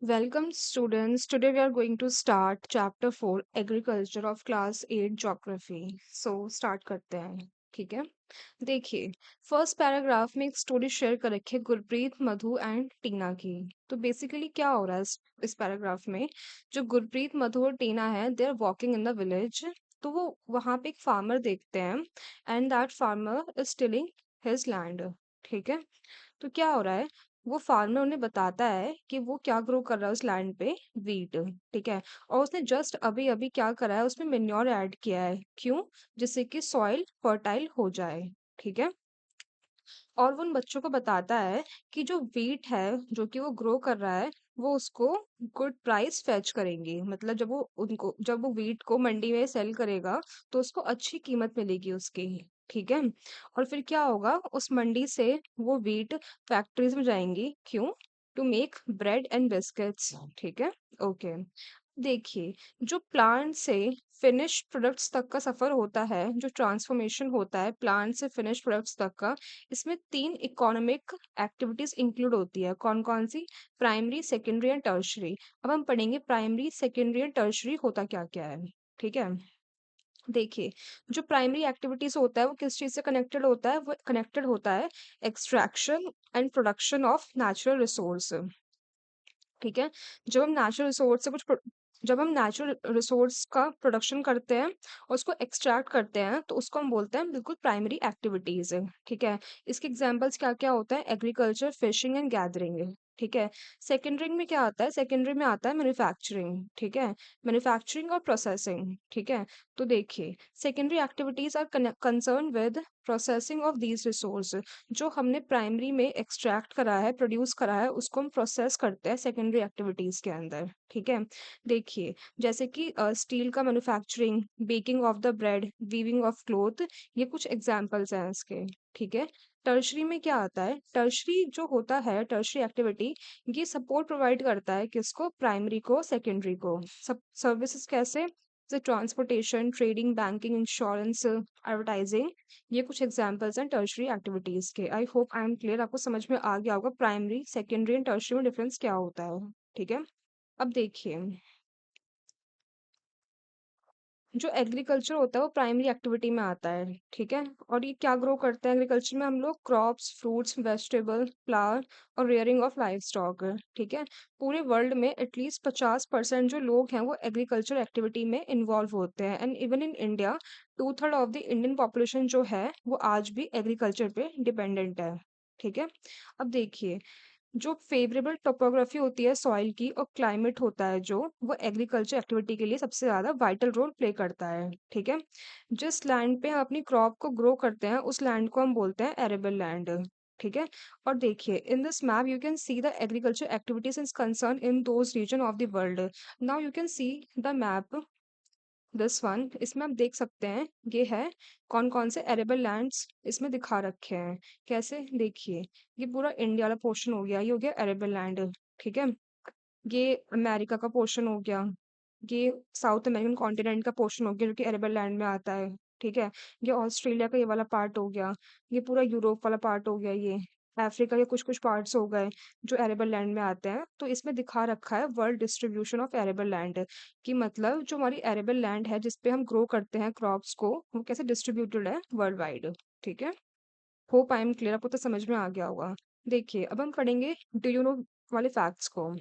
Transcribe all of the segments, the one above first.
Welcome, students. Today we are going to start chapter 4 Agriculture of class 8 Geography. So start करते हैं, ठीक है? देखिए, फर्स्ट पैराग्राफ में एक स्टोरी शेयर कर रखी है गुरप्रीत, मधु एंड टीना की। तो बेसिकली क्या हो रहा है इस पैराग्राफ में? जो गुरप्रीत, मधु और टीना है, they are walking in the village. तो वो वहां पे एक फार्मर देखते हैं and that farmer is tilling his land, ठीक है? तो क्या हो रहा है, वो फार्मर उन्हें बताता है कि वो क्या ग्रो कर रहा है उस लैंड पे, वीट, ठीक है? और उसने जस्ट अभी अभी क्या करा है, उसमें मेन्योर ऐड किया है, क्यों? जिससे कि सॉइल फर्टाइल हो जाए, ठीक है? और वो उन बच्चों को बताता है कि जो वीट है जो कि वो ग्रो कर रहा है, वो उसको गुड प्राइस फेच करेंगे। मतलब जब वो वीट को मंडी में सेल करेगा तो उसको अच्छी कीमत मिलेगी उसकी, ठीक है? और फिर क्या होगा, उस मंडी से वो वीट फैक्ट्रीज में जाएंगी, क्यों? To make bread and biscuits, ठीक है? ओके। देखिए, जो प्लांट से फिनिश प्रोडक्ट्स तक का सफर होता है, जो ट्रांसफॉर्मेशन होता है प्लांट से फिनिश प्रोडक्ट्स तक का, इसमें 3 इकोनॉमिक एक्टिविटीज इंक्लूड होती है। कौन-कौन सी? Primary, secondary and tertiary. अब हम पढ़ेंगे प्राइमरी, सेकेंडरी एंड टर्शियरी होता क्या-क्या है, ठीक है? देखिए, जो प्राइमरी एक्टिविटीज होता है वो किस चीज़ से कनेक्टेड होता है? वो कनेक्टेड होता है extraction and production of natural resource, ठीक है? जब हम नेचुरल रिसोर्स से कुछ प्रो जब हम नेचुरल रिसोर्स का प्रोडक्शन करते हैं और उसको एक्सट्रैक्ट करते हैं, तो उसको हम बोलते हैं बिल्कुल प्राइमरी एक्टिविटीज़, ठीक है? इसके एग्ज़ाम्पल्स क्या-क्या होता है? एग्रीकल्चर, फिशिंग एंड गैदरिंग, ठीक है? सेकेंडरी में क्या आता है? सेकेंडरी में आता है मैन्युफैक्चरिंग, ठीक है? मैन्युफैक्चरिंग और प्रोसेसिंग, ठीक है? तो देखिए, secondary activities are concerned with processing of these resource. जो हमने प्राइमरी में एक्सट्रैक्ट करा है, प्रोड्यूस करा है, उसको हम प्रोसेस करते हैं सेकेंडरी एक्टिविटीज के अंदर, ठीक है? देखिए, जैसे कि स्टील का manufacturing, baking of the bread, weaving of cloth, ये कुछ एग्जांपल्स हैं इसके, ठीक है? टर्शरी में क्या आता है? टर्शरी जो होता है, टर्शरी एक्टिविटी, ये सपोर्ट प्रोवाइड करता है किसको? प्राइमरी को, सेकेंडरी को। सब सर्विसेज कैसे? जैसे transportation, trading, banking, insurance, advertising, ये कुछ एग्जांपल्स हैं टर्शियरी एक्टिविटीज के। I hope I am clear, आपको समझ में आ गया होगा प्राइमरी, सेकेंडरी एंड टर्शियरी में डिफरेंस क्या होता है, ठीक है? अब देखिए, जो एग्रीकल्चर होता है वो प्राइमरी एक्टिविटी में आता है, ठीक है? और ये क्या ग्रो करते हैं एग्रीकल्चर में? हम लोग क्रॉप्स, फ्रूट्स, वेजिटेबल, फ्लावर और रेयरिंग ऑफ लाइफ स्टॉक, ठीक है? पूरे वर्ल्ड में एटलीस्ट 50% जो लोग हैं वो एग्रीकल्चर एक्टिविटी में इन्वॉल्व होते हैं, and even in India 2/3 of the Indian population जो है वो आज भी एग्रीकल्चर पे डिपेंडेंट है, ठीक है? अब देखिए, जो फेवरेबल टोपोग्राफी होती है सॉइल की और क्लाइमेट होता है जो, वो एग्रीकल्चर एक्टिविटी के लिए सबसे ज़्यादा वाइटल रोल प्ले करता है, ठीक है? जिस लैंड पे हम अपनी क्रॉप को ग्रो करते हैं उस लैंड को हम बोलते हैं एरेबल लैंड, ठीक है? और देखिए, in this map you can see the agriculture activities is concern in those region of the world. Now you can see the map, this one, इसमें आप देख सकते हैं ये है कौन कौन से एरेबल लैंड्स इसमें दिखा रखे हैं। कैसे? देखिए, ये पूरा इंडिया वाला पोर्शन हो गया, ये हो गया एरेबल लैंड, ठीक है? ये अमेरिका का पोर्शन हो गया, ये साउथ अमेरिकन कॉन्टिनेंट का पोर्शन हो गया जो कि एरेबल लैंड में आता है, ठीक है? ये ऑस्ट्रेलिया का ये वाला पार्ट हो गया, ये पूरा यूरोप वाला पार्ट हो गया, ये अफ्रीका के कुछ कुछ पार्ट्स हो गए जो एरेबल लैंड में आते हैं। तो इसमें दिखा रखा है world distribution of arable land, कि मतलब जो हमारी एरेबल लैंड है जिसपे हम ग्रो करते हैं क्रॉप्स को, वो कैसे डिस्ट्रीब्यूटेड है वर्ल्ड वाइड, ठीक है? होप आई एम क्लियर, आपको तो समझ में आ गया होगा। देखिए, अब हम पढ़ेंगे डू यू नो वाले फैक्ट्स को।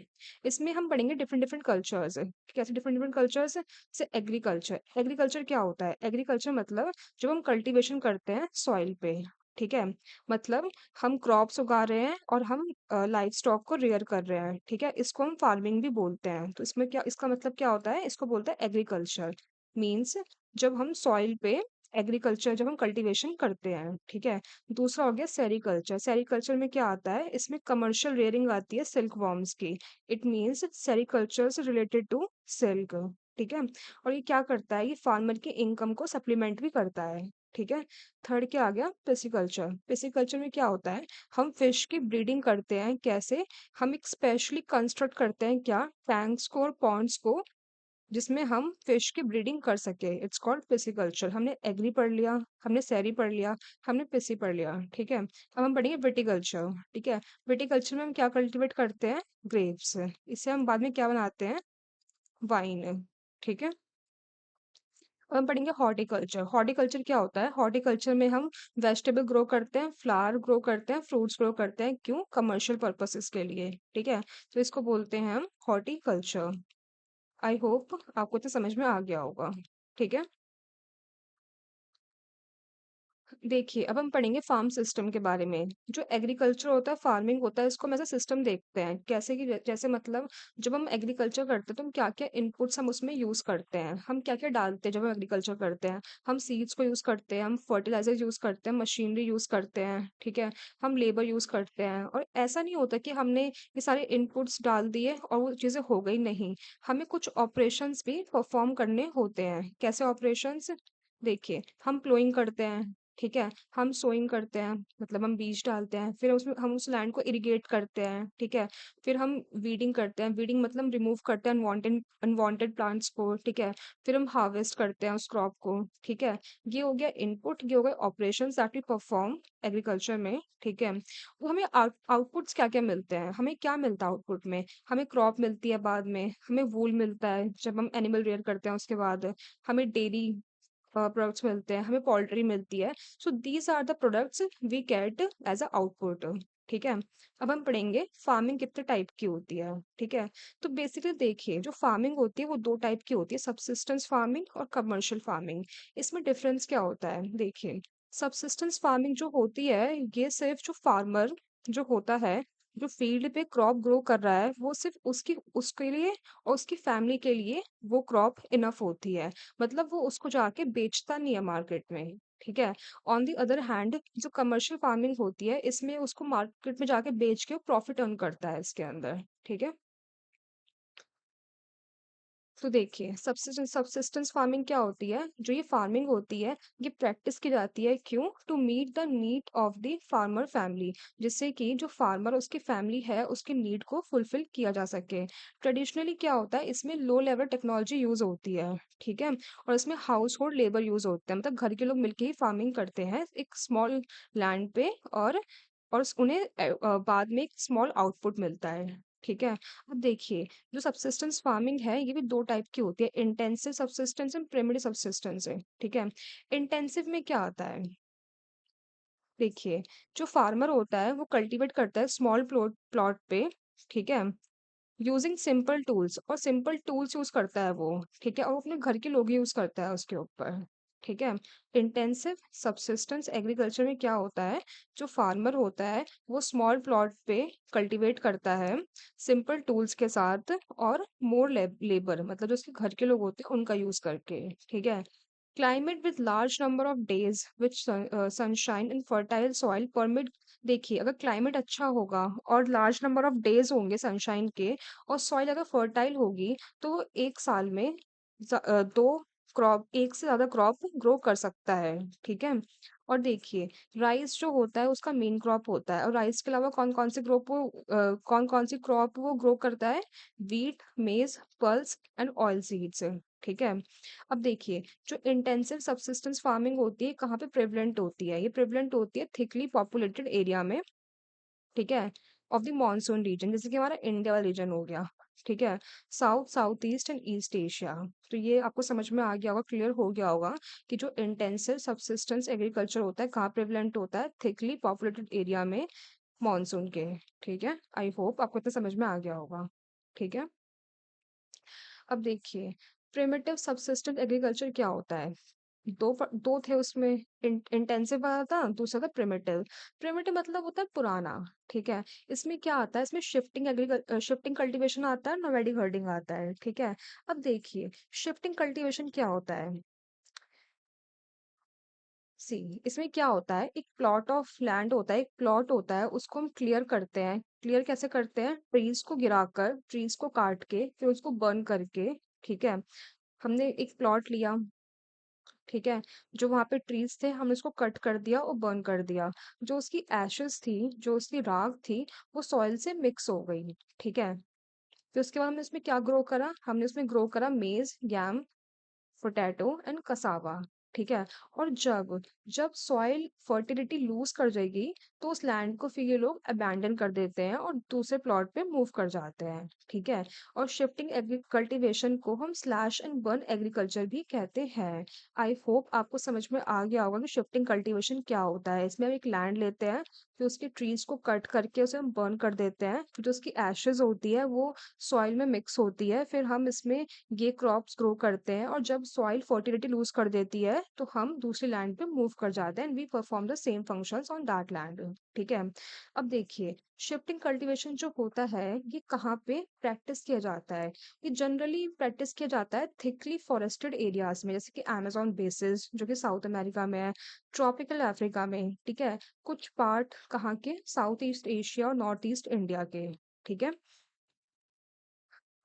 इसमें हम पढ़ेंगे डिफरेंट डिफरेंट कल्चर्स, कैसे डिफरेंट डिफरेंट कल्चर्स? जैसे एग्रीकल्चर, एग्रीकल्चर क्या होता है? एग्रीकल्चर मतलब जब हम कल्टीवेशन करते हैं सॉइल पे, ठीक है? मतलब हम क्रॉप्स उगा रहे हैं और हम लाइफ स्टॉक को रेयर कर रहे हैं, ठीक है? इसको हम फार्मिंग भी बोलते हैं। तो इसमें क्या, इसका मतलब क्या होता है? इसको बोलते हैं एग्रीकल्चर। मीन्स जब हम सॉइल पे एग्रीकल्चर, जब हम कल्टीवेशन करते हैं, ठीक है? दूसरा हो गया सेरीकल्चर। सेरीकल्चर में क्या आता है? इसमें कमर्शियल रेयरिंग आती है सिल्क वॉर्म्स की। इट मीन्स सेरीकल्चर से रिलेटेड टू सिल्क, ठीक है? और ये क्या करता है? ये फार्मर की इनकम को सप्लीमेंट भी करता है, ठीक है? थर्ड क्या आ गया? पिसिकल्चर। पिसिकल्चर में क्या होता है? हम फिश की ब्रीडिंग करते हैं। कैसे? हम एक स्पेशली कंस्ट्रक्ट करते हैं क्या, टैंक्स को और पॉन्ड्स को, जिसमें हम फिश की ब्रीडिंग कर सके। It's called pisciculture. हमने एग्री पढ़ लिया, हमने सैरी पढ़ लिया, हमने पिसी पढ़ लिया, ठीक है। अब हम पढ़ेंगे विटिकल्चर, ठीक है। विटिकल्चर में हम क्या कल्टीवेट करते हैं? ग्रेप्स। इससे हम बाद में क्या बनाते हैं? वाइन, ठीक है। अब हम पढ़ेंगे हॉर्टिकल्चर। हॉर्टिकल्चर क्या होता है? हॉर्टिकल्चर में हम वेजिटेबल ग्रो करते हैं, फ्लावर ग्रो करते हैं, फ्रूट्स ग्रो करते हैं। क्यों? कमर्शियल पर्पसेस के लिए, ठीक है। तो इसको बोलते हैं हम हॉर्टिकल्चर। आई होप आपको तो समझ में आ गया होगा, ठीक है। देखिए, अब हम पढ़ेंगे फार्म सिस्टम के बारे में। जो एग्रीकल्चर होता है, फार्मिंग होता है, इसको हम ऐसा सिस्टम देखते हैं। कैसे कि जैसे मतलब जब हम एग्रीकल्चर करते हैं तो हम क्या-क्या इनपुट्स हम उसमें यूज़ करते हैं, हम क्या-क्या डालते हैं जब हम एग्रीकल्चर करते हैं। हम सीड्स को यूज़ करते हैं, हम फर्टिलाइज़र यूज़ करते हैं, मशीनरी यूज़ करते हैं, ठीक है। हम लेबर यूज़ करते हैं और ऐसा नहीं होता कि हमने ये सारे इनपुट्स डाल दिए और वो चीज़ें हो गई, नहीं। हमें कुछ ऑपरेशंस भी परफॉर्म करने होते हैं। कैसे ऑपरेशंस? देखिए, हम प्लोइंग करते हैं, ठीक है। हम सोइंग करते हैं, मतलब हम बीज डालते हैं, फिर उसमें हम उस लैंड को इरिगेट करते हैं, ठीक है। फिर हम वीडिंग करते हैं, वीडिंग मतलब रिमूव करते हैं अनवांटेड अनवांटेड प्लांट्स को, ठीक है। फिर हम हार्वेस्ट करते हैं उस क्रॉप को, ठीक है। ये हो गया इनपुट, ये हो गए operations that we perform agriculture में, ठीक है। वो हमें आउटपुट्स क्या क्या मिलते हैं? हमें क्या मिलता है आउटपुट में? हमें क्रॉप मिलती है, बाद में हमें वूल मिलता है जब हम एनिमल रेयर करते हैं, उसके बाद हमें डेयरी प्रोडक्ट्स मिलते हैं, हमें पोल्ट्री मिलती है। So these are the products we get as a output, ठीक है। अब हम पढ़ेंगे फार्मिंग कितने टाइप की होती है, ठीक है। तो बेसिकली देखिए, जो फार्मिंग होती है वो दो टाइप की होती है, सबसिस्टेंस फार्मिंग और कमर्शियल फार्मिंग। इसमें डिफरेंस क्या होता है? देखिए, सबसिस्टेंस फार्मिंग जो होती है, ये सिर्फ जो फार्मर जो होता है, जो फील्ड पे क्रॉप ग्रो कर रहा है, वो सिर्फ उसकी उसके लिए और उसकी फैमिली के लिए वो क्रॉप इनफ होती है। मतलब वो उसको जाके बेचता नहीं है मार्केट में, ठीक है। ऑन द अदर हैंड, जो कमर्शियल फार्मिंग होती है, इसमें उसको मार्केट में जाके बेच के प्रॉफिट अर्न करता है इसके अंदर, ठीक है। तो देखिए, सबसिस्टेंस फार्मिंग क्या होती है? जो ये फार्मिंग होती है, ये प्रैक्टिस की जाती है। क्यों? To meet the need of the farmer family, जिससे कि जो फार्मर उसकी फैमिली है, उसकी नीड को फुलफिल किया जा सके। ट्रेडिशनली क्या होता है, इसमें लो लेवल टेक्नोलॉजी यूज होती है, ठीक है। और इसमें हाउस होल्ड लेबर यूज होते हैं, मतलब घर के लोग मिलके ही फार्मिंग करते हैं एक स्मॉल लैंड पे। और उन्हें बाद में एक स्मॉल आउटपुट मिलता है, ठीक है। अब देखिए, जो सबसिस्टेंस फार्मिंग है, ये भी दो टाइप की होती है, intensive subsistence and primitive subsistence है, ठीक है। इंटेंसिव में क्या आता है? देखिए, जो फार्मर होता है वो कल्टीवेट करता है स्मॉल प्लॉट प्लॉट पे, ठीक है। यूजिंग सिंपल टूल्स, और सिंपल टूल्स यूज करता है वो, ठीक है। और वो अपने घर के लोग यूज करता है उसके ऊपर, ठीक है। इंटेंसिव सबसिस्टेंस एग्रीकल्चर में क्या होता है? जो फार्मर होता है वो स्मॉल प्लॉट पे कल्टीवेट करता है सिंपल टूल्स के साथ, और मोर लेबर, मतलब जो उसके घर के लोग होते हैं उनका यूज करके, ठीक है। Climate with large number of days which sunshine and fertile soil permit. देखिए, अगर क्लाइमेट अच्छा होगा और लार्ज नंबर ऑफ डेज होंगे सनशाइन के, और सॉइल अगर फर्टाइल होगी, तो एक साल में दो क्रॉप, एक से ज्यादा क्रॉप ग्रो कर सकता है, ठीक है। और देखिए, राइस जो होता है उसका मेन क्रॉप होता है, और राइस के अलावा कौन कौन सी क्रॉप वो कौन कौन सी क्रॉप वो ग्रो करता है? व्हीट, मेज, पल्स एंड ऑयल सीड्स, ठीक है। अब देखिए, जो इंटेंसिव सबसिस्टेंस फार्मिंग होती है, कहाँ पे प्रेवलेंट होती है? ये प्रेवलेंट होती है थिकली पॉपुलेटेड एरिया में, ठीक है। ऑफ द मॉनसून रीजन, जैसे कि हमारा इंडिया वाला रीजन हो गया, ठीक है। South, south east and east Asia. तो ये आपको समझ में आ गया होगा, क्लियर हो गया होगा कि जो इंटेंसिव सबसिस्टेंस एग्रीकल्चर होता है कहाँ प्रेवलेंट होता है? थिकली पॉपुलेटेड एरिया में, मॉनसून के, ठीक है। आई होप आपको तो समझ में आ गया होगा, ठीक है। अब देखिए, प्रिमिटिव सबसिस्टेंस एग्रीकल्चर क्या होता है? दो थे उसमें, इंटेंसिव वाला था, दूसरा था प्रिमिटिव। प्रिमिटिव मतलब होता है पुराना, ठीक है। इसमें क्या आता है? इसमें शिफ्टिंग कल्टीवेशन आता है, नोमैडिक हर्डिंग आता है, ठीक है। अब देखिए, शिफ्टिंग कल्टीवेशन क्या होता है? सी, इसमें क्या होता है, एक प्लॉट ऑफ लैंड होता है, एक प्लॉट होता है, उसको हम क्लियर करते हैं। क्लियर कैसे करते हैं? ट्रीज को गिराकर, ट्रीज को काट के, फिर उसको बर्न करके, ठीक है। हमने एक प्लॉट लिया, ठीक है। जो वहां पे ट्रीज थे, हमने उसको कट कर दिया और बर्न कर दिया। जो उसकी एशेस थी, जो उसकी राख थी, वो सॉइल से मिक्स हो गई, ठीक है। फिर उसके बाद हमने उसमें क्या ग्रो करा, हमने उसमें ग्रो करा मेज, यम, पोटैटो एंड कसावा। ठीक है। और जब जब सॉइल फर्टिलिटी लूज कर जाएगी, तो उस लैंड को फिर ये लोग अबैंडन कर देते हैं और दूसरे प्लॉट पे मूव कर जाते हैं। ठीक है। और शिफ्टिंग कल्टीवेशन को हम स्लैश एंड बर्न एग्रीकल्चर भी कहते हैं। आई होप आपको समझ में आ गया होगा कि शिफ्टिंग कल्टीवेशन क्या होता है। इसमें हम एक लैंड लेते हैं, फिर उसके ट्रीज को कट करके उसे हम बर्न कर देते हैं, फिर जो उसकी एशेज होती है वो सॉइल में मिक्स होती है, फिर हम इसमें ये क्रॉप्स ग्रो करते हैं। और जब सॉइल फर्टिलिटी लूज कर देती है, तो हम दूसरी लैंड पे मूव कर जाते हैं and we perform the same functions on that land. ठीक है। अब देखिए, शिफ्टिंग कल्टीवेशन जो होता है ये कहाँ पे प्रैक्टिस किया जाता है। ये जनरली प्रैक्टिस किया जाता है थिकली फॉरेस्टेड एरियाज में, जैसे कि अमेजोन बेसिस जो कि साउथ अमेरिका में है, ट्रॉपिकल अफ्रीका में। ठीक है। कुछ पार्ट कहाँ के, साउथ ईस्ट एशिया और नॉर्थ ईस्ट इंडिया के। ठीक है।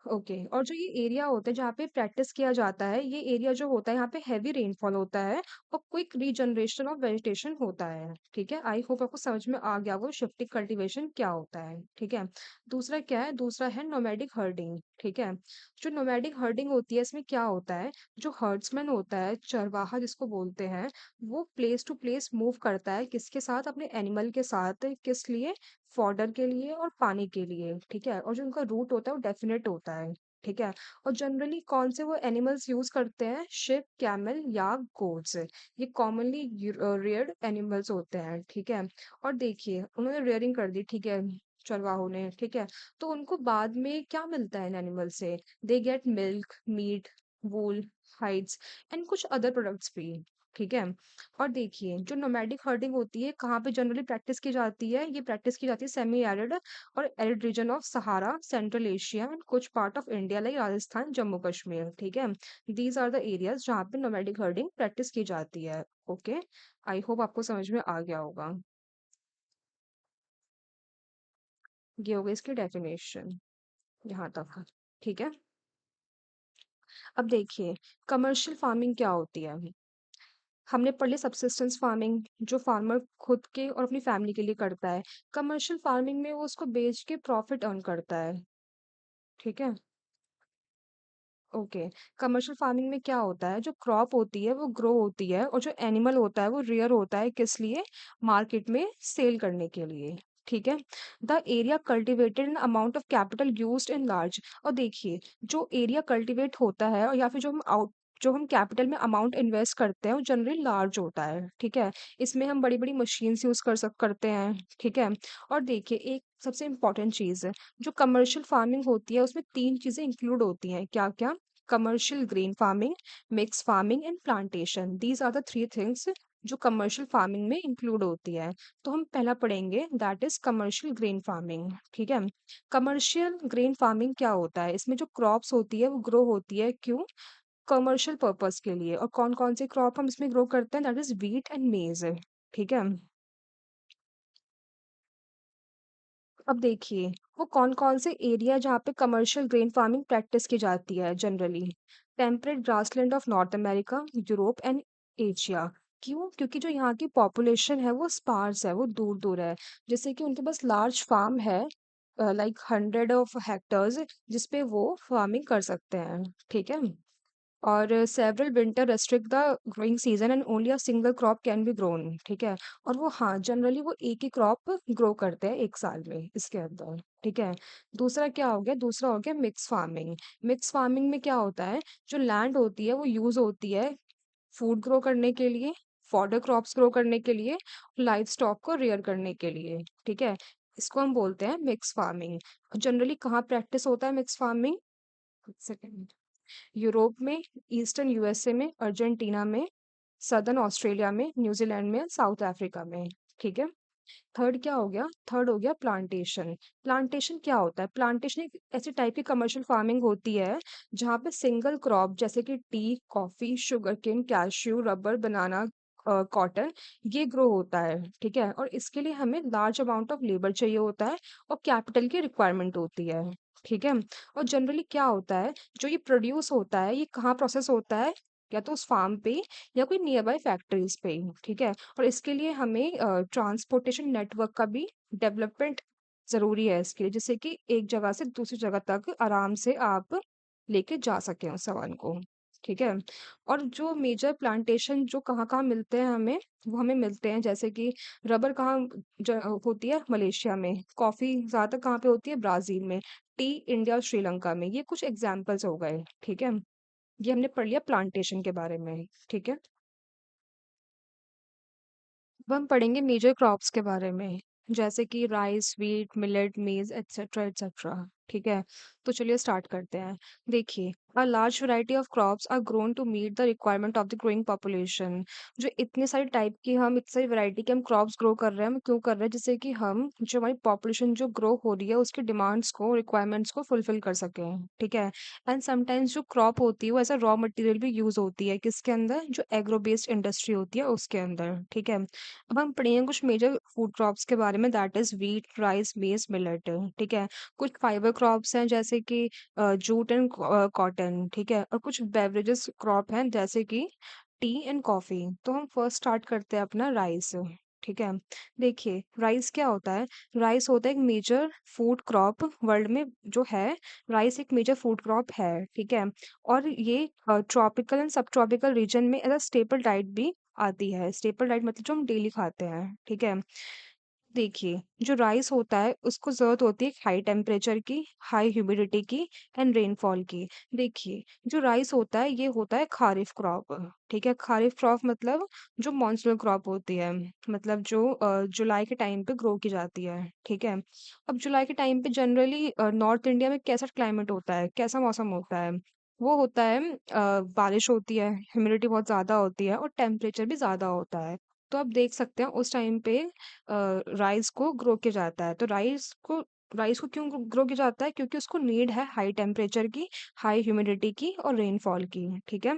ओके। और जो ये एरिया होता है जहाँ पे प्रैक्टिस किया जाता है, ये एरिया जो होता है यहाँ पे हैवी रेनफॉल होता है और क्विक रीजनरेशन ऑफ वेजिटेशन होता है। ठीक है। आई होप आपको समझ में आ गया वो शिफ्टिंग कल्टीवेशन क्या होता है। ठीक है। दूसरा क्या है, दूसरा है नोमैडिक हर्डिंग। ठीक है। जो नोमैडिक हर्डिंग होती है, इसमें क्या होता है, जो हर्ड्समैन होता है, चरवाहा जिसको बोलते हैं, वो प्लेस टू प्लेस मूव करता है, किसके साथ, अपने एनिमल के साथ। किस लिए, फॉडर के लिए और पानी के लिए। ठीक है। और जो उनका रूट होता है वो डेफिनेट होता है। ठीक है। और जनरली कौन से वो एनिमल्स यूज करते हैं, शिप, कैमल या गोट्स। ये कॉमनली रेयर्ड एनिमल्स होते हैं। ठीक है। और देखिए उन्होंने रेयरिंग कर दी, ठीक है, चरवाहों ने। ठीक है। तो उनको बाद में क्या मिलता है इन एनिमल से, they get milk, meat, wool, hides and कुछ अदर प्रोडक्ट्स भी। ठीक है। और देखिए जो नोमैडिक हर्डिंग होती है कहाँ पे जनरली प्रैक्टिस की जाती है, ये प्रैक्टिस की जाती है सेमी एरिड और arid region of Sahara, central Asia and कुछ part of India like Rajasthan, Jammu Kashmir. ठीक है। दीज आर द एरियाज जहाँ पे नोमैडिक हर्डिंग प्रैक्टिस की जाती है। ओके। आई होप आपको समझ में आ गया होगा। ये हो गई इसकी डेफिनेशन यहाँ तक। ठीक है। अब देखिए कमर्शियल फार्मिंग क्या होती है। हमने पढ़ लिया सब्सिस्टेंस फार्मिंग, जो फार्मर खुद के और अपनी फैमिली के लिए करता है। कमर्शियल फार्मिंग में वो उसको बेच के प्रॉफिट अर्न करता है। ठीक है। ओके। कमर्शियल फार्मिंग में क्या होता है, जो क्रॉप होती है वो ग्रो होती है और जो एनिमल होता है वो रेयर होता है, किस लिए, मार्केट में सेल करने के लिए। ठीक है। The area cultivated and amount of capital used in large. और देखिए जो एरिया कल्टीवेट होता है और या फिर जो हम कैपिटल में अमाउंट इन्वेस्ट करते हैं वो जनरली लार्ज होता है। ठीक है। इसमें हम बड़ी बड़ी मशीन्स यूज करते हैं। ठीक है। और देखिए एक सबसे इम्पोर्टेंट चीज है, जो कमर्शियल फार्मिंग होती है उसमें तीन चीजें इंक्लूड होती हैं, क्या क्या, commercial grain farming, mixed farming and plantation. These are the three things जो कमर्शियल फार्मिंग में इंक्लूड होती है। तो हम पहला पढ़ेंगे that is commercial grain farming. ठीक है। कमर्शियल ग्रेन फार्मिंग क्या होता है, इसमें जो क्रॉप्स होती है वो ग्रो होती है, क्यों, कमर्शियल पर्पस के लिए। और कौन कौन से क्रॉप हम इसमें ग्रो करते हैं, दैट इज व्हीट एंड मेज। ठीक है। अब देखिए वो कौन कौन से एरिया जहाँ पे कमर्शियल ग्रेन फार्मिंग प्रैक्टिस की जाती है generally, temperate grassland of north America, Europe and Asia. क्यों, क्योंकि जो यहाँ की पॉपुलेशन है वो स्पार्स है, वो दूर दूर है, जैसे कि उनके पास लार्ज फार्म है, लाइक 100 ऑफ हेक्टर्स, जिसपे वो फार्मिंग कर सकते हैं। ठीक है। और several winter restrict the growing season and only a single crop can be grown. ठीक है। और वो हाँ जनरली वो एक ही क्रॉप ग्रो करते हैं एक साल में इसके अंदर। ठीक है। दूसरा क्या हो गया, दूसरा हो गया मिक्स फार्मिंग। मिक्स फार्मिंग में क्या होता है, जो लैंड होती है वो यूज होती है फूड ग्रो करने के लिए, फॉडर क्रॉप्स ग्रो करने के लिए, लाइव स्टॉक को रेयर करने के लिए। ठीक है। इसको हम बोलते हैं मिक्स फार्मिंग। जनरली कहाँ प्रैक्टिस होता है मिक्स फार्मिंग, सेकेंड, यूरोप में, ईस्टर्न यूएसए में, अर्जेंटीना में, सदर्न ऑस्ट्रेलिया में, न्यूजीलैंड में, साउथ अफ्रीका में। ठीक है। थर्ड क्या हो गया, थर्ड हो गया प्लांटेशन। प्लांटेशन क्या होता है, प्लांटेशन एक ऐसी टाइप की कमर्शियल फार्मिंग होती है जहाँ पे सिंगल क्रॉप जैसे कि tea, coffee, sugar cane, cashew, rubber, banana, cotton, ये ग्रो होता है। ठीक है। और इसके लिए हमें लार्ज अमाउंट ऑफ लेबर चाहिए होता है और कैपिटल की रिक्वायरमेंट होती है। ठीक है। और जनरली क्या होता है, जो ये प्रोड्यूस होता है ये कहाँ प्रोसेस होता है, या तो उस फार्म पे या कोई नियर बाय फैक्ट्रीज पे। ठीक है। और इसके लिए हमें ट्रांसपोर्टेशन नेटवर्क का भी डेवलपमेंट ज़रूरी है इसके लिए, जिससे कि एक जगह से दूसरी जगह तक आराम से आप लेके जा सकें उस सामान को, ठीक है? और जो मेजर प्लांटेशन जो कहाँ-कहाँ मिलते हैं हमें, वो हमें मिलते हैं जैसे कि रबर कहाँ ज होती है? मलेशिया में, कॉफ़ी ज़्यादातर कहाँ पे होती है? ब्राज़ील में, टी इंडिया और श्रीलंका में। ये कुछ एग्ज़ाम्पल्स हो गए, ठीक है? ये हमने पढ़ लिया प्लांटेशन के बारे में, ठीक है? अब हम पढ़ेंगे मेजर क्रॉप्स के बारे में, जैसे कि rice, wheat, millet, maize etcetera etcetera, ठीक है? तो चलिए स्टार्ट करते हैं। देखिए, a large variety of crops are grown to meet the requirement of the growing population. जो इतनी सारी टाइप की हम इतनी सारी वैरायटी के हम क्रॉप्स ग्रो कर रहे हैं, हम क्यों कर रहे हैं? जिससे कि हम जो हमारी पॉपुलेशन जो ग्रो हो रही है, उसकी डिमांड्स को, रिक्वायरमेंट्स को फुलफिल कर सकें, ठीक है? एंड समटाइम्स जो क्रॉप होती है, वो एज़ अ रॉ मटेरियल भी यूज़ होती है, किसके अंदर? जो एग्रो बेस्ड इंडस्ट्री होती है, उसके अंदर, ठीक है? अब हम पढ़ेंगे कुछ मेजर फूड क्रॉप्स के बारे में, दैट इज व्हीट, राइस, मेज, मिलेट, ठीक है? कुछ फाइबर क्रॉप्स हैं जैसे कि जूट एंड कॉटन, ठीक है? और कुछ बेवरेजेस क्रॉप हैं जैसे कि टी एंड कॉफी। तो हम फर्स्ट स्टार्ट करते हैं अपना राइस, ठीक है? देखिए, राइस क्या होता है? राइस होता है एक मेजर फूड क्रॉप वर्ल्ड में जो है। राइस एक मेजर फूड क्रॉप है, ठीक है? और ये ट्रॉपिकल एंड सब ट्रॉपिकल रीजन में एज अ स्टेपल डाइट भी आती है। स्टेपल डाइट मतलब जो हम डेली खाते हैं, ठीक है? देखिए, जो राइस होता है उसको ज़रूरत होती है हाई टेम्परेचर की, हाई ह्यूमिडिटी की एंड रेनफॉल की। देखिए, जो राइस होता है ये होता है ख़ारिफ़ क्रॉप, ठीक है? ख़ारिफ़ क्रॉप मतलब जो मॉनसूनल क्रॉप होती है, मतलब जो जुलाई के टाइम पे ग्रो की जाती है, ठीक है? अब जुलाई के टाइम पे जनरली नॉर्थ इंडिया में कैसा क्लाइमेट होता है, कैसा मौसम होता है? वो होता है बारिश होती है, ह्यूमिडिटी बहुत ज़्यादा होती है और टेम्परेचर भी ज़्यादा होता है। तो आप देख सकते हैं उस टाइम पे राइस को ग्रो किया जाता है। तो राइस को क्यों ग्रो किया जाता है? क्योंकि उसको नीड है हाई टेम्परेचर की, हाई ह्यूमिडिटी की और रेनफॉल की, ठीक है?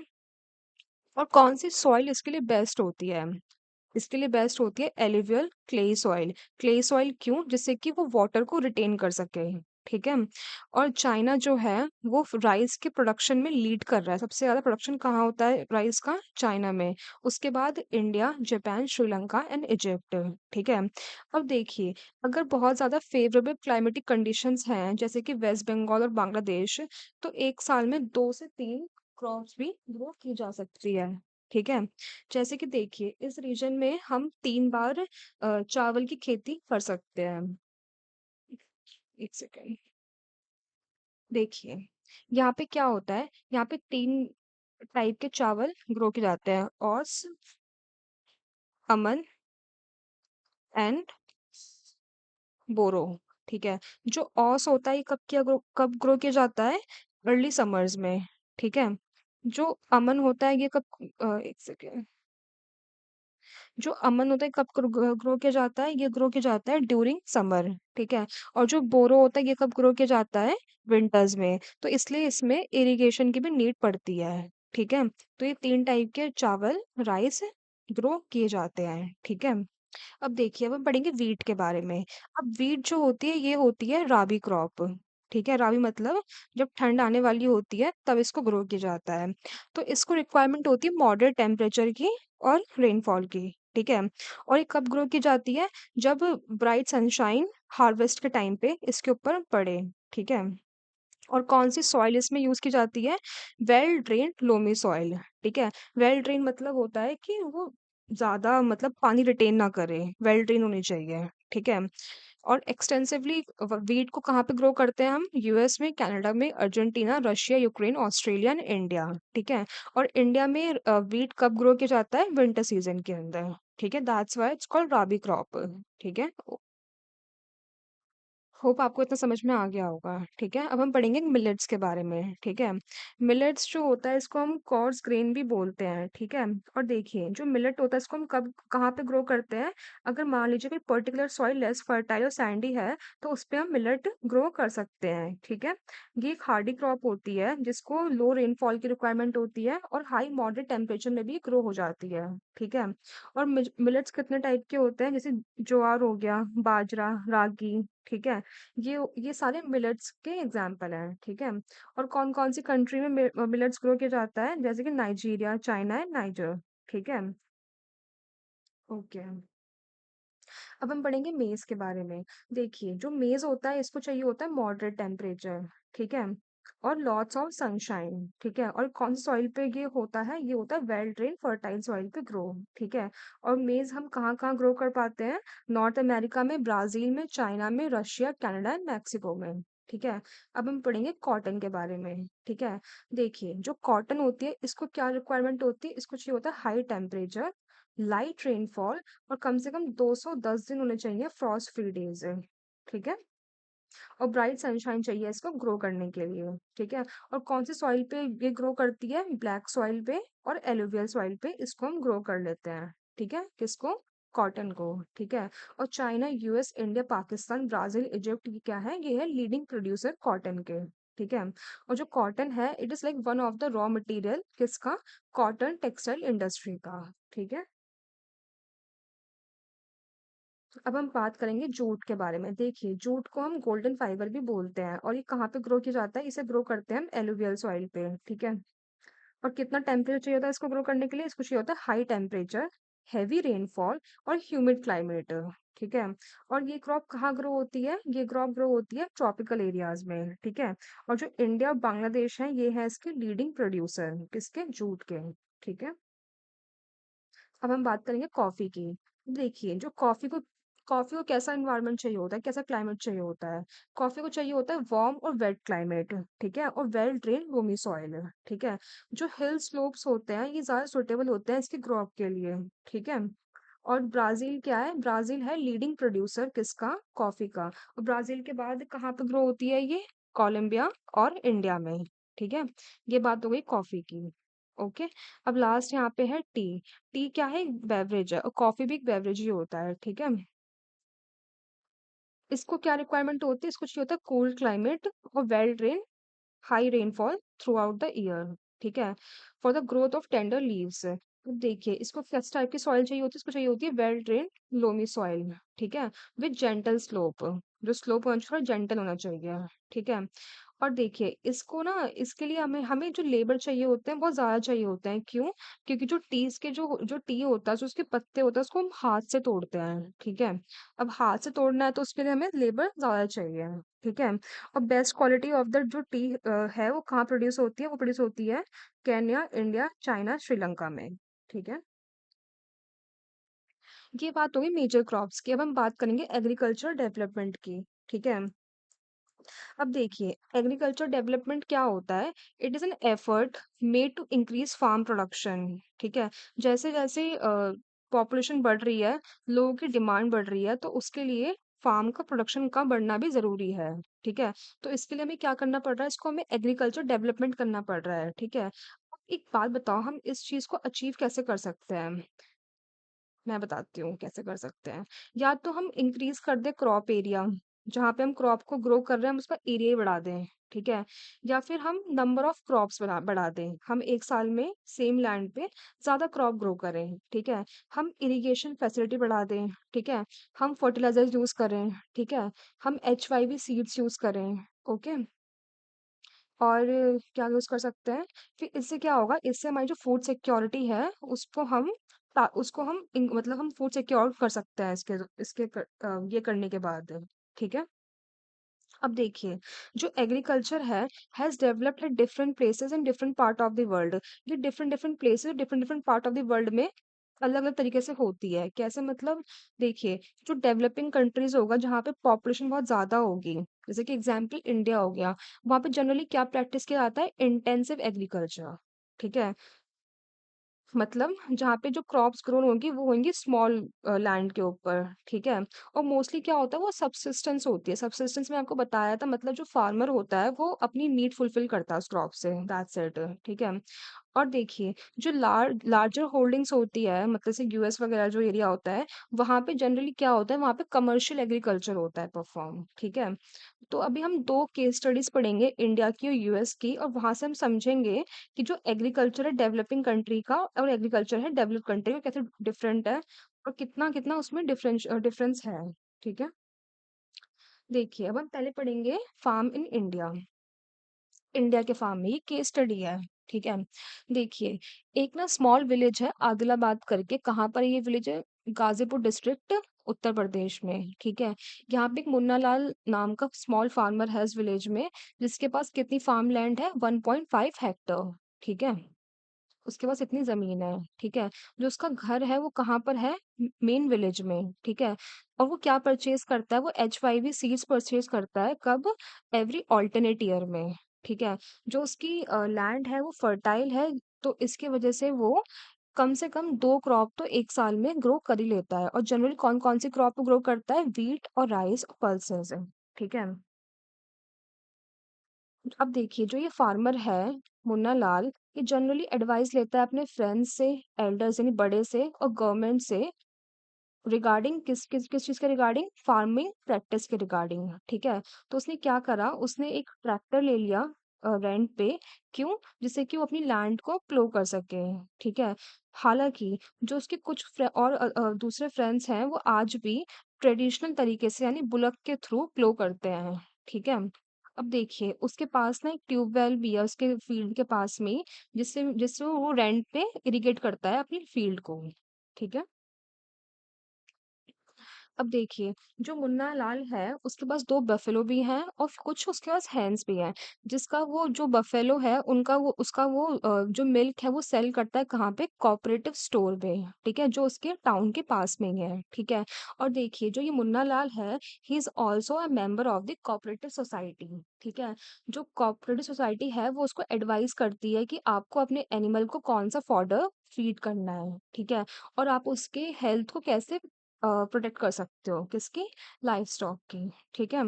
और कौन सी सॉइल इसके लिए बेस्ट होती है? इसके लिए बेस्ट होती है alluvial clayey soil. Clayey soil क्यों? जिससे कि वो वाटर को रिटेन कर सके, ठीक है? और चाइना जो है वो राइस के प्रोडक्शन में लीड कर रहा है। सबसे ज़्यादा प्रोडक्शन कहाँ होता है राइस का? चाइना में। उसके बाद India, Japan, Sri Lanka and Egypt, ठीक है? अब देखिए, अगर बहुत ज़्यादा फेवरेबल क्लाइमेटिक कंडीशंस हैं जैसे कि वेस्ट बंगाल और बांग्लादेश, तो एक साल में 2 से 3 क्रॉप्स भी ग्रो की जा सकती है, ठीक है? जैसे कि देखिए, इस रीजन में हम 3 बार चावल की खेती कर सकते हैं। 1 सेकंड। देखिए, यहाँ पे क्या होता है, यहाँ पे 3 टाइप के चावल ग्रो किए जाते हैं, ओस, अमन एंड बोरो, ठीक है? जो ओस होता है ये कब ग्रो किया जाता है? अर्ली समर्स में, ठीक है? जो अमन होता है ये कब 1 सेकंड। जो अमन होता है कब ग्रो किया जाता है? ये ग्रो किया जाता है ड्यूरिंग समर, ठीक है? और जो बोरो होता है ये कब ग्रो किया जाता है? विंटर्स में। तो इसलिए इसमें इरिगेशन की भी नीड पड़ती है, ठीक है? तो ये 3 टाइप के चावल, राइस ग्रो किए जाते हैं, ठीक है? अब देखिए, अब हम पढ़ेंगे वीट के बारे में। अब वीट जो होती है ये होती है राबी क्रॉप, ठीक है? राबी मतलब जब ठंड आने वाली होती है तब इसको ग्रो किया जाता है। तो इसको रिक्वायरमेंट होती है मॉडरेट टेम्परेचर की और रेनफॉल की, ठीक है? और ये कब ग्रो की जाती है? जब ब्राइट सनशाइन हार्वेस्ट के टाइम पे इसके ऊपर पड़े, ठीक है? और कौन-सी सॉइल इसमें यूज़ की जाती है? वेल ड्रेन्ड लोमी सॉइल, ठीक है? वेल ड्रेन मतलब होता है कि वो ज़्यादा मतलब पानी रिटेन ना करे, वेल ड्रेन होनी चाहिए, ठीक है? और एक्सटेंसिवली व्हीट को कहाँ पे ग्रो करते हैं हम? यूएस में, कनाडा में, Argentina, Russia, Ukraine, Australia and India, ठीक है? और इंडिया में व्हीट कब ग्रो किया जाता है? विंटर सीजन के अंदर, ठीक है? That's why it's called rabi crop, ठीक है? होप आपको इतना समझ में आ गया होगा, ठीक है? अब हम पढ़ेंगे मिलेट्स के बारे में, ठीक है? मिलेट्स जो होता है इसको हम कोर्स ग्रेन भी बोलते हैं, ठीक है? और देखिए, जो मिलेट होता है इसको हम कब कहाँ पे ग्रो करते हैं? अगर मान लीजिए कोई पर्टिकुलर सॉइल लेस फर्टाइल और सैंडी है, तो उस पे हम मिलेट ग्रो कर सकते हैं, ठीक है? ये एक हार्डी क्रॉप होती है जिसको लो रेनफॉल की रिक्वायरमेंट होती है और हाई मॉडरेट टेम्परेचर में भी ग्रो हो जाती है, ठीक है? और मिलेट्स कितने टाइप के होते हैं? जैसे ज्वार हो गया, बाजरा, रागी, ठीक है? ये सारे मिलेट्स के एग्जाम्पल हैं, ठीक है? और कौन-कौन सी कंट्री में मिलेट्स ग्रो किया जाता है? जैसे कि नाइजीरिया, चाइना एंड नाइजर, ठीक है? ओके। अब हम पढ़ेंगे मेज़ के बारे में। देखिए, जो मेज़ होता है इसको चाहिए होता है मॉडरेट टेम्परेचर, ठीक है? और लॉट्स ऑफ सनशाइन, ठीक है? और कौन सी सॉइल पे ये होता है? ये होता है वेल ड्रेन्ड फर्टाइल सॉइल पे ग्रो, ठीक है? और मेज़ हम कहाँ-कहाँ ग्रो कर पाते हैं? नॉर्थ अमेरिका में, ब्राज़ील में, चाइना में, रशिया, कनाडा एंड मेक्सिको में, ठीक है? अब हम पढ़ेंगे कॉटन के बारे में, ठीक है? देखिए, जो कॉटन होती है इसको क्या रिक्वायरमेंट होती है? इसको चाहिए होता है हाई टेम्परेचर, लाइट रेनफॉल और कम से कम 210 दिन होने चाहिए फ्रॉस्ट फ्री डेज, ठीक है? और ब्राइट सनशाइन चाहिए इसको ग्रो करने के लिए, ठीक है? और कौन सी सॉइल पे ये ग्रो करती है? ब्लैक सॉइल पे और एलुवियल सॉइल पे इसको हम ग्रो कर लेते हैं, ठीक है? किसको? कॉटन को, ठीक है? और China, US, India, Pakistan, Brazil, Egypt ये क्या है? ये है लीडिंग प्रोड्यूसर कॉटन के, ठीक है? और जो कॉटन है it is like one of the raw material किसका? कॉटन टेक्सटाइल इंडस्ट्री का, ठीक है? अब हम बात करेंगे जूट के बारे में। देखिए, जूट को हम गोल्डन फाइबर भी बोलते हैं और ये कहाँ पे ग्रो किया जाता है? इसे ग्रो करते हैं हम एलुवियल सॉइल पे, ठीक है? और कितना टेम्परेचर चाहिए होता है इसको ग्रो करने के लिए? इसको चाहिए होता है हाई टेम्परेचर, हेवी रेनफॉल और ह्यूमिड क्लाइमेट, ठीक है? और ये क्रॉप कहाँ ग्रो होती है? ये क्रॉप ग्रो होती है ट्रॉपिकल एरियाज में, ठीक है? और जो इंडिया और बांग्लादेश है ये है इसके लीडिंग प्रोड्यूसर किसके? जूट के, ठीक है? अब हम बात करेंगे कॉफ़ी की। देखिए, जो कॉफ़ी को कैसा एनवायरनमेंट चाहिए होता है, कैसा क्लाइमेट चाहिए होता है? कॉफ़ी को चाहिए होता है वार्म और वेट क्लाइमेट, ठीक है? और वेल ड्रेन्ड लोमी सॉइल, ठीक है? जो हिल स्लोप्स होते हैं, ये ज़्यादा सूटेबल होते हैं इसकी क्रॉप के लिए, ठीक है? और ब्राज़ील क्या है? ब्राज़ील है लीडिंग प्रोड्यूसर किसका? कॉफ़ी का। और ब्राज़ील के बाद कहाँ पे ग्रो होती है ये? कोलंबिया और इंडिया में, ठीक है? ये बात हो गई कॉफ़ी की, ओके? अब लास्ट यहाँ पे है टी। टी क्या है? एक बेवरेज है और कॉफी भी एक बेवरेज ही होता है, ठीक है? इसको क्या रिक्वायरमेंट होती है? इसको चाहिए होता है कूल क्लाइमेट और well drain high rainfall through out the year, ठीक है? For the growth of tender leaves. तो देखिए, इसको किस टाइप की सॉइल चाहिए होती है? इसको चाहिए होती है वेल ड्रेन लोमी सॉइल, ठीक है? विद जेंटल स्लोप, जो स्लोप होना चाहिए थोड़ा जेंटल होना चाहिए, ठीक है? और देखिए, इसको ना इसके लिए हमें हमें जो लेबर चाहिए होते हैं बहुत ज़्यादा चाहिए होते हैं, क्यों? क्योंकि जो टीज़ के जो टी होता है, जो उसके पत्ते होते हैं उसको हम हाथ से तोड़ते हैं, ठीक है? अब हाथ से तोड़ना है तो उसके लिए हमें लेबर ज़्यादा चाहिए, ठीक है? और बेस्ट क्वालिटी ऑफ द जो टी है वो कहाँ प्रोड्यूस होती है? वो प्रोड्यूस होती है केन्या, इंडिया, चाइना, श्रीलंका में, ठीक है? ये बात होगी मेजर क्रॉप्स की। अब हम बात करेंगे एग्रीकल्चर डेवलपमेंट की, ठीक है? अब देखिए, एग्रीकल्चर डेवलपमेंट क्या होता है? It is an effort made to increase farm production, ठीक है? जैसे-जैसे पॉपुलेशन बढ़ रही है, लोगों की डिमांड बढ़ रही है, तो उसके लिए फार्म का प्रोडक्शन का बढ़ना भी ज़रूरी है, ठीक है? तो इसके लिए हमें क्या करना पड़ रहा है? इसको हमें एग्रीकल्चर डेवलपमेंट करना पड़ रहा है, ठीक है? अब एक बात बताओ, हम इस चीज़ को अचीव कैसे कर सकते हैं? मैं बताती हूँ कैसे कर सकते हैं। या तो हम इंक्रीज़ कर दें क्रॉप एरिया, जहाँ पे हम क्रॉप को ग्रो कर रहे हैं हम उसका एरिया ही बढ़ा दें, ठीक है? या फिर हम नंबर ऑफ क्रॉप्स बढ़ा बढ़ा दें। हम 1 साल में सेम लैंड पे ज़्यादा क्रॉप ग्रो करें, ठीक है? हम इरिगेशन फैसिलिटी बढ़ा दें, ठीक है? हम फर्टिलाइज़र यूज़ करें, ठीक है? हम एचवाईवी सीड्स यूज़ करें, ओके? और क्या यूज़ कर सकते हैं? फिर इससे क्या होगा, इससे हमारी जो फूड सिक्योरिटी है, उसको हम मतलब हम फूड सिक्योर कर सकते हैं ये करने के बाद, ठीक है? अब देखिए, जो एग्रीकल्चर है has developed at different places in different part of the world. ये different different places different different part of the world में अलग अलग तरीके से होती है। कैसे? मतलब देखिए, जो डेवलपिंग कंट्रीज होगा जहाँ पे पॉपुलेशन बहुत ज्यादा होगी, जैसे कि एग्जाम्पल इंडिया हो गया, वहाँ पे जनरली क्या प्रैक्टिस किया जाता है? इंटेंसिव एग्रीकल्चर, ठीक है? मतलब जहाँ पे जो क्रॉप्स ग्रोन होंगी वो होंगी स्मॉल लैंड के ऊपर, ठीक है? और मोस्टली क्या होता है वो सब्सिस्टेंस होती है। सब्सिस्टेंस में आपको बताया था, मतलब जो फार्मर होता है वो अपनी नीड फुलफिल करता है उस क्रॉप से, दैट्स इट, ठीक है? और देखिए, जो लार्जर होल्डिंग्स होती है, मतलब जैसे यूएस वगैरह जो एरिया होता है, वहाँ पे जनरली क्या होता है? वहाँ पे कमर्शियल एग्रीकल्चर होता है परफॉर्म, ठीक है? तो अभी हम 2 केस स्टडीज़ पढ़ेंगे, इंडिया की और यूएस की, और वहाँ से हम समझेंगे कि जो एग्रीकल्चर है डेवलपिंग कंट्री का और एग्रीकल्चर है डेवलप्ड कंट्री का कैसे डिफरेंट है और कितना-कितना उसमें डिफरेंस है, ठीक है? देखिए, अब हम पहले पढ़ेंगे फार्म इन इंडिया। इंडिया के फार्म में ये केस स्टडी है, ठीक है? देखिए, एक ना स्मॉल विलेज है आदिलाबाद करके, कहाँ पर ये विलेज है? गाज़ीपुर डिस्ट्रिक्ट, उत्तर प्रदेश में, ठीक है? यहाँ पे एक मुन्ना लाल नाम का स्मॉल फार्मर है इस विलेज में, जिसके पास कितनी फार्म लैंड है? 1.5 हेक्टर, ठीक है? उसके पास इतनी ज़मीन है, ठीक है? जो उसका घर है वो कहाँ पर है? मेन विलेज में, ठीक है? और वो क्या परचेज़ करता है? वो एचवाईवी सीड्स परचेज़ करता है, कब? एवरी अल्टरनेट ईयर में, ठीक है? जो उसकी लैंड है वो फर्टाइल है, तो इसकी वजह से वो कम से कम 2 क्रॉप तो 1 साल में ग्रो कर ही लेता है। और जनरली कौन-कौन सी क्रॉप ग्रो करता है? व्हीट और राइस और पल्सेस, ठीक है? अब देखिए जो ये फार्मर है मुन्ना लाल, ये जनरली एडवाइस लेता है अपने फ्रेंड्स से, एल्डर्स यानी बड़े से और गवर्नमेंट से रिगार्डिंग किस चीज़ के रिगार्डिंग? फार्मिंग प्रैक्टिस के रिगार्डिंग, ठीक है? तो उसने क्या करा, उसने एक ट्रैक्टर ले लिया रेंट पे। क्यों? जिससे कि वो अपनी लैंड को प्लो कर सके, ठीक है? हालाँकि जो उसके कुछ दूसरे फ्रेंड्स हैं वो आज भी ट्रेडिशनल तरीके से यानी बुलक के थ्रू प्लो करते हैं, ठीक है? अब देखिए उसके पास ना एक ट्यूबवेल भी है उसके फील्ड के पास में ही, जिससे जिससे वो रेंट पे इरिगेट करता है अपनी फील्ड को, ठीक है? अब देखिए, जो मुन्ना लाल है, उसके पास 2 बफ़ेलो भी हैं और कुछ उसके पास हैंस भी हैं, जिसका वो जो बफ़ेलो है, जो मिल्क है, वो सेल करता है कहाँ पे? कोऑपरेटिव स्टोर पे, ठीक है? जो उसके टाउन के पास में ही है, ठीक है? और देखिए, जो ये मुन्ना लाल है, he is also a member of the cooperative society, ठीक है? जो कोऑपरेटिव सोसाइटी है, वो उसको एडवाइस करती है कि आपको अपने एनिमल को कौन-सा फ़ॉडर फ़ीड करना है, ठीक है? और आप उसके हेल्थ को कैसे प्रोटेक्ट कर सकते हो किसकी? लाइवस्टॉक की, ठीक है?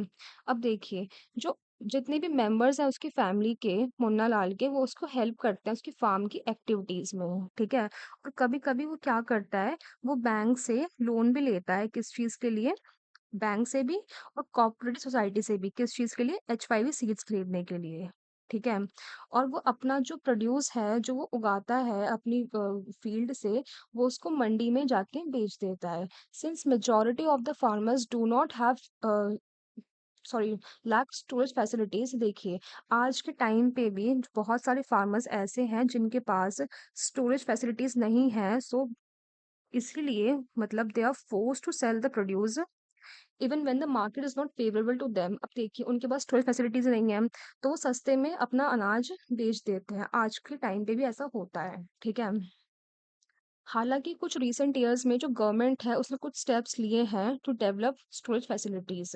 अब देखिए जो जितने भी मेंबर्स हैं उसकी फैमिली के मुन्ना लाल के वो उसको हेल्प करते हैं उसकी फार्म की एक्टिविटीज में, ठीक है? और कभी-कभी वो क्या करता है वो बैंक से लोन भी लेता है किस चीज के लिए? बैंक से भी और कोऑपरेटिव सोसाइटी से भी किस चीज के लिए? एचवाईवी सीड्स खरीदने के लिए, ठीक है? और वो अपना जो प्रोड्यूस है जो वो उगाता है अपनी फील्ड से वो उसको मंडी में जाके बेच देता है। Since majority of the farmers do not have sorry lack storage facilities, देखिए आज के टाइम पे भी बहुत सारे फार्मर्स ऐसे हैं जिनके पास स्टोरेज फैसिलिटीज नहीं है, सो इसीलिए मतलब they are force to sell the produce even when the market is not favourable to them. अब देखिए उनके पास स्टोरेज फैसिलिटीज नहीं है तो वो सस्ते में अपना अनाज बेच देते हैं, आज के टाइम पे भी ऐसा होता है, ठीक है? हालांकि कुछ रिसेंट ईयर्स में जो गवर्नमेंट है उसने कुछ स्टेप्स लिए हैं टू डेवलप स्टोरेज फैसिलिटीज।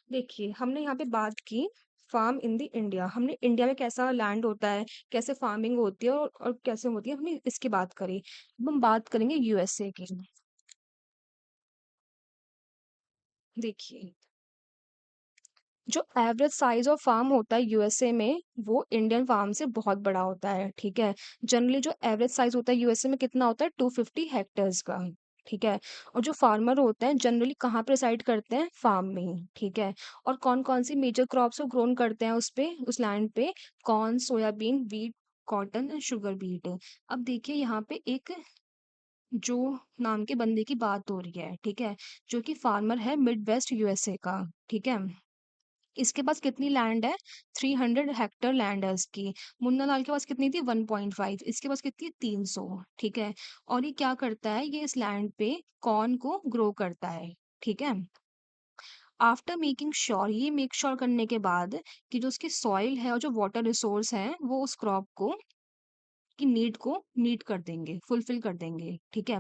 देखिए हमने यहाँ पे बात की फार्म इन द इंडिया, हमने इंडिया में कैसा लैंड होता है, कैसे फार्मिंग होती है और कैसे होती है, हमने इसकी बात करी। अब हम बात करेंगे यूएसए की। देखिए जो एवरेज साइज ऑफ फार्म होता है यूएसए में वो इंडियन फार्म से बहुत बड़ा होता है, ठीक है? जनरली जो एवरेज साइज होता है यूएसए में कितना होता है? 250 हेक्टेयर्स का, ठीक है? और जो फार्मर होते हैं जनरली कहाँ पे रिसाइड करते हैं? फार्म में ही, ठीक है? और कौन कौन सी मेजर क्रॉप्स को ग्रोन करते हैं उस पे, उस लैंड पे? Corn, soybean, wheat, cotton and sugar beet. अब देखिए यहाँ पे एक जो नाम के बंदे की बात हो रही है, ठीक है? जो कि फार्मर है मिड वेस्ट यूएसए का, ठीक है? इसके पास कितनी लैंड है? 300 हेक्टर लैंड है इसकी। मुन्ना लाल के पास कितनी थी? 1.5। इसके पास कितनी है? 300, ठीक है? और ये क्या करता है? ये इस लैंड पे कॉर्न को ग्रो करता है, ठीक है? आफ्टर मेकिंग श्योर, ये मेक श्योर करने के बाद कि जो उसकी सॉइल है और जो वाटर रिसोर्स है वो उस क्रॉप को की नीड को मीट कर देंगे, फुलफिल कर देंगे, ठीक है?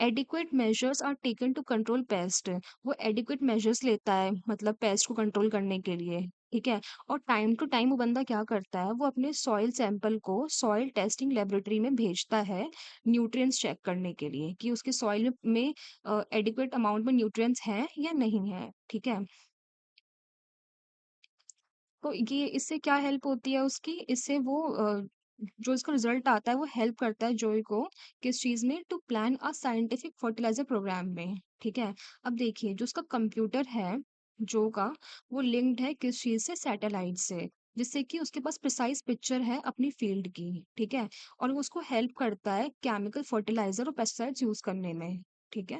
Adequate measures are taken to control pest, वो एडिक्वेट मेजर्स लेता है मतलब पेस्ट को कंट्रोल करने के लिए, ठीक है? और टाइम टू टाइम वो बंदा क्या करता है वो अपने सॉइल सैंपल को सॉइल टेस्टिंग लेबोरेटरी में भेजता है न्यूट्रिएंट्स चेक करने के लिए कि उसके सॉइल में एडिक्वेट अमाउंट में न्यूट्रिएंट्स हैं या नहीं है, ठीक है? तो ये इससे क्या हेल्प होती है उसकी? इससे वो जो इसका रिजल्ट आता है वो हेल्प करता है जोई को किस चीज़ में? To plan a scientific fertiliser programme में, ठीक है? अब देखिए जो उसका कंप्यूटर है जो का वो लिंक्ड है किस चीज़ से? सैटेलाइट से, जिससे कि उसके पास प्रिसाइज पिक्चर है अपनी फील्ड की, ठीक है? और वो उसको हेल्प करता है केमिकल फर्टिलाइजर और पेस्टिसाइड्स यूज करने में, ठीक है?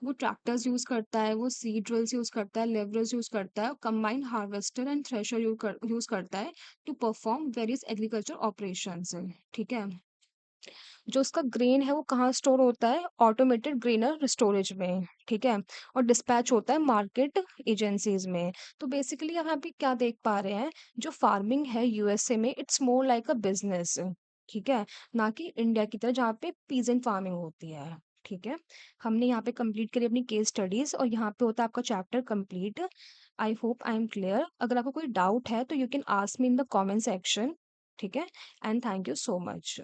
वो ट्रैक्टर्स यूज़ करता है, वो सीड ड्रिल्स यूज़ करता है, लेवरर्स यूज़ करता है, combined harvester and thresher use करता है to perform various agriculture operations, ठीक है? जो उसका ग्रेन है वो कहाँ स्टोर होता है? ऑटोमेटेड ग्रेनर स्टोरेज में, ठीक है? और डिस्पैच होता है मार्केट एजेंसीज में। तो बेसिकली यहाँ पे क्या देख पा रहे हैं, जो फार्मिंग है यूएसए में it's more like a business, ठीक है? ना कि इंडिया की तरह जहाँ पे पीजेंट फार्मिंग होती है, ठीक है? हमने यहाँ पे कंप्लीट करी अपनी केस स्टडीज और यहाँ पे होता है आपका chapter complete. I hope I am clear. अगर आपको कोई डाउट है तो you can ask me in the comment section, ठीक है? And thank you so much.